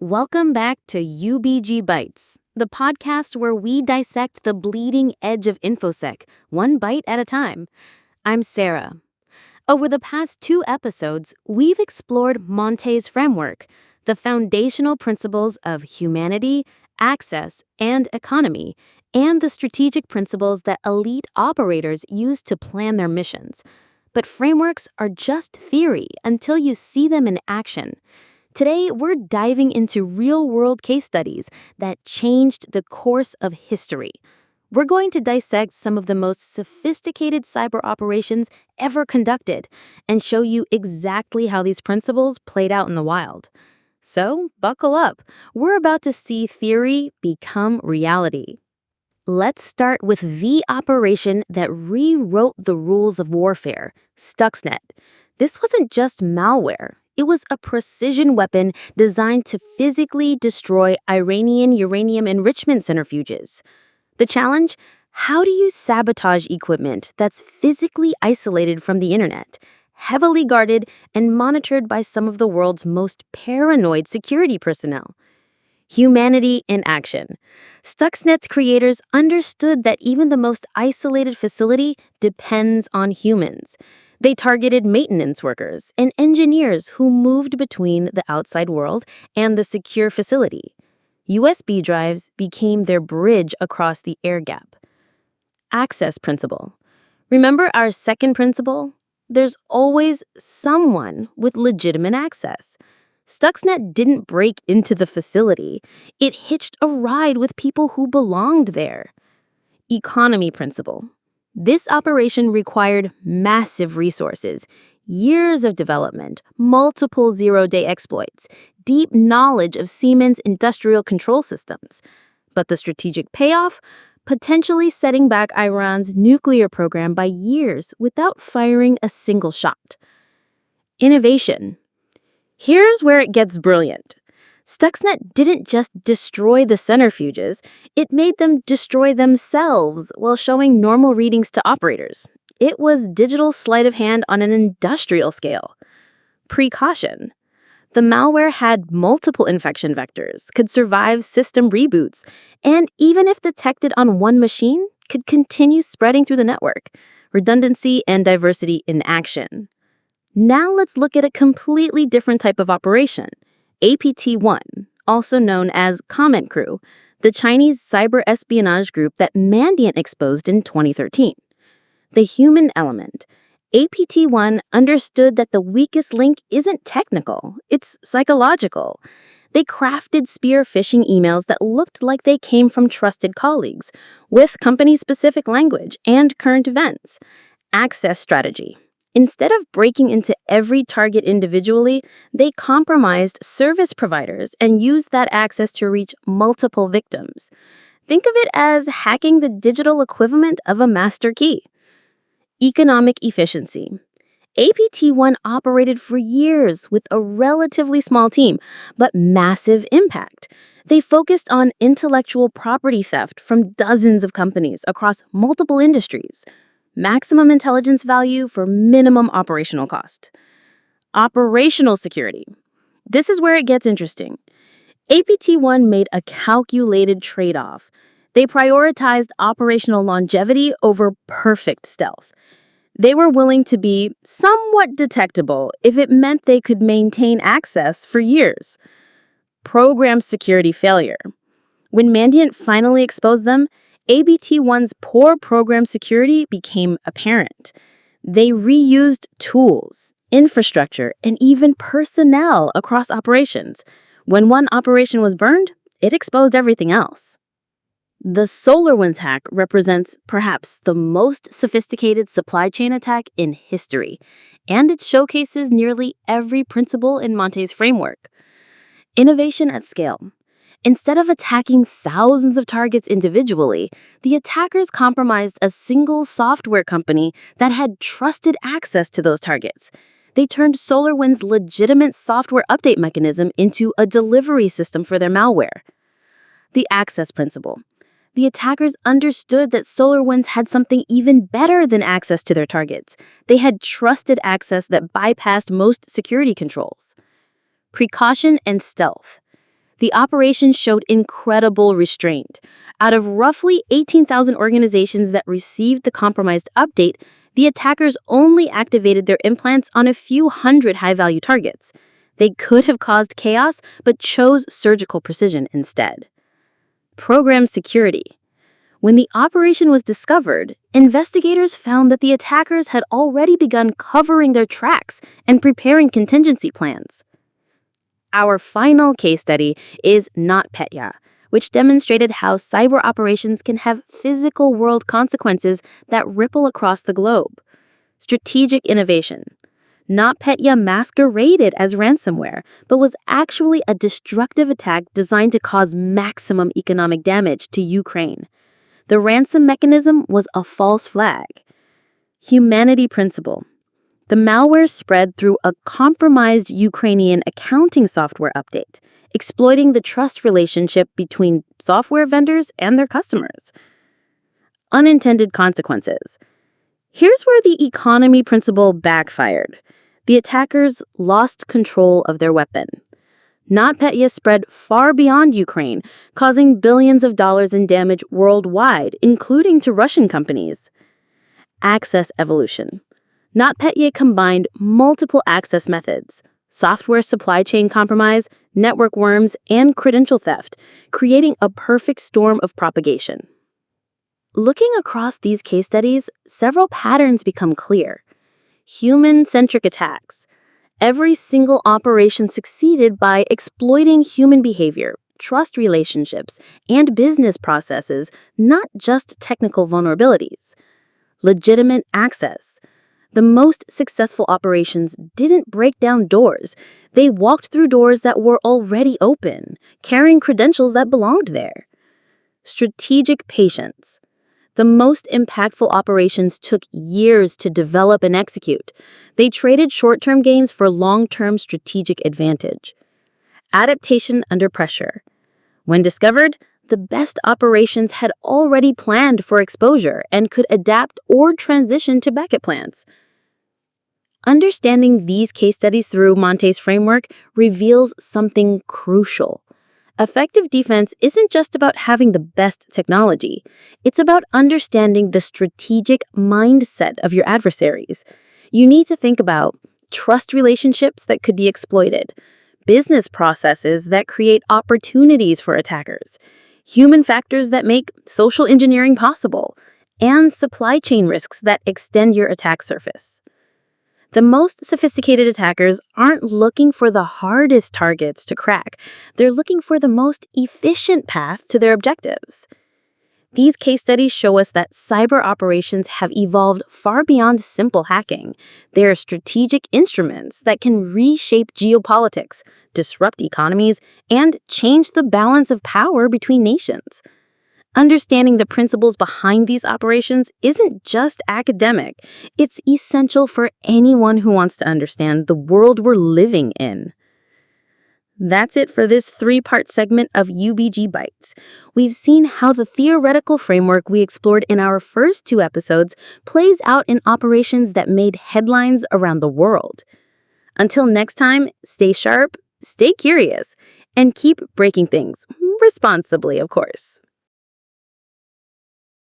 Welcome back to UBG Bytes, the podcast where we dissect the bleeding edge of InfoSec, one byte at a time. I'm Sarah. Over the past 2 episodes, we've explored Monte's framework, the foundational principles of humanity, access, and economy, and the strategic principles that elite operators use to plan their missions. But frameworks are just theory until you see them in action. Today, we're diving into real-world case studies that changed the course of history. We're going to dissect some of the most sophisticated cyber operations ever conducted and show you exactly how these principles played out in the wild. So, buckle up. We're about to see theory become reality. Let's start with the operation that rewrote the rules of warfare, Stuxnet. This wasn't just malware. It was a precision weapon designed to physically destroy Iranian uranium enrichment centrifuges. The challenge? How do you sabotage equipment that's physically isolated from the internet, heavily guarded, and monitored by some of the world's most paranoid security personnel? Humanity in action. Stuxnet's creators understood that even the most isolated facility depends on humans. They targeted maintenance workers and engineers who moved between the outside world and the secure facility. USB drives became their bridge across the air gap. Access principle. Remember our second principle? There's always someone with legitimate access. Stuxnet didn't break into the facility. It hitched a ride with people who belonged there. Economy principle. This operation required massive resources, years of development, multiple zero-day exploits, deep knowledge of Siemens industrial control systems. But the strategic payoff? Potentially setting back Iran's nuclear program by years without firing a single shot. Innovation. Here's where it gets brilliant. Stuxnet didn't just destroy the centrifuges, it made them destroy themselves while showing normal readings to operators. It was digital sleight of hand on an industrial scale. Precaution. The malware had multiple infection vectors, could survive system reboots, and even if detected on one machine, could continue spreading through the network. Redundancy and diversity in action. Now let's look at a completely different type of operation. APT-1, also known as Comment Crew, the Chinese cyber espionage group that Mandiant exposed in 2013. The human element. APT-1 understood that the weakest link isn't technical, it's psychological. They crafted spear phishing emails that looked like they came from trusted colleagues, with company-specific language and current events. Access strategy. Instead of breaking into every target individually, they compromised service providers and used that access to reach multiple victims. Think of it as hacking the digital equivalent of a master key. Economic efficiency. APT-1 operated for years with a relatively small team, but massive impact. They focused on intellectual property theft from dozens of companies across multiple industries. Maximum intelligence value for minimum operational cost. Operational security. This is where it gets interesting. APT-1 made a calculated trade-off. They prioritized operational longevity over perfect stealth. They were willing to be somewhat detectable if it meant they could maintain access for years. Program security failure. When Mandiant finally exposed them, APT-1's poor program security became apparent. They reused tools, infrastructure, and even personnel across operations. When one operation was burned, it exposed everything else. The SolarWinds hack represents perhaps the most sophisticated supply chain attack in history, and it showcases nearly every principle in Monte's framework. Innovation at scale. Instead of attacking thousands of targets individually, the attackers compromised a single software company that had trusted access to those targets. They turned SolarWinds' legitimate software update mechanism into a delivery system for their malware. The access principle. The attackers understood that SolarWinds had something even better than access to their targets. They had trusted access that bypassed most security controls. Precaution and stealth. The operation showed incredible restraint. Out of roughly 18,000 organizations that received the compromised update, the attackers only activated their implants on a few hundred high-value targets. They could have caused chaos, but chose surgical precision instead. Program security. When the operation was discovered, investigators found that the attackers had already begun covering their tracks and preparing contingency plans. Our final case study is NotPetya, which demonstrated how cyber operations can have physical world consequences that ripple across the globe. Strategic innovation. NotPetya masqueraded as ransomware, but was actually a destructive attack designed to cause maximum economic damage to Ukraine. The ransom mechanism was a false flag. Humanity principle. The malware spread through a compromised Ukrainian accounting software update, exploiting the trust relationship between software vendors and their customers. Unintended consequences. Here's where the economy principle backfired. The attackers lost control of their weapon. NotPetya spread far beyond Ukraine, causing billions of dollars in damage worldwide, including to Russian companies. Access evolution. NotPetya combined multiple access methods: software supply chain compromise, network worms, and credential theft, creating a perfect storm of propagation. Looking across these case studies, several patterns become clear. Human-centric attacks. Every single operation succeeded by exploiting human behavior, trust relationships, and business processes, not just technical vulnerabilities. Legitimate access. The most successful operations didn't break down doors. They walked through doors that were already open, carrying credentials that belonged there. Strategic patience. The most impactful operations took years to develop and execute. They traded short-term gains for long-term strategic advantage. Adaptation under pressure. When discovered, the best operations had already planned for exposure and could adapt or transition to backup plans. Understanding these case studies through Monte's framework reveals something crucial. Effective defense isn't just about having the best technology. It's about understanding the strategic mindset of your adversaries. You need to think about trust relationships that could be exploited, business processes that create opportunities for attackers, human factors that make social engineering possible, and supply chain risks that extend your attack surface. The most sophisticated attackers aren't looking for the hardest targets to crack. They're looking for the most efficient path to their objectives. These case studies show us that cyber operations have evolved far beyond simple hacking. They are strategic instruments that can reshape geopolitics, disrupt economies, and change the balance of power between nations. Understanding the principles behind these operations isn't just academic. It's essential for anyone who wants to understand the world we're living in. That's it for this 3-part segment of UBG Bytes. We've seen how the theoretical framework we explored in our first 2 episodes plays out in operations that made headlines around the world. Until next time, stay sharp, stay curious, and keep breaking things responsibly, of course.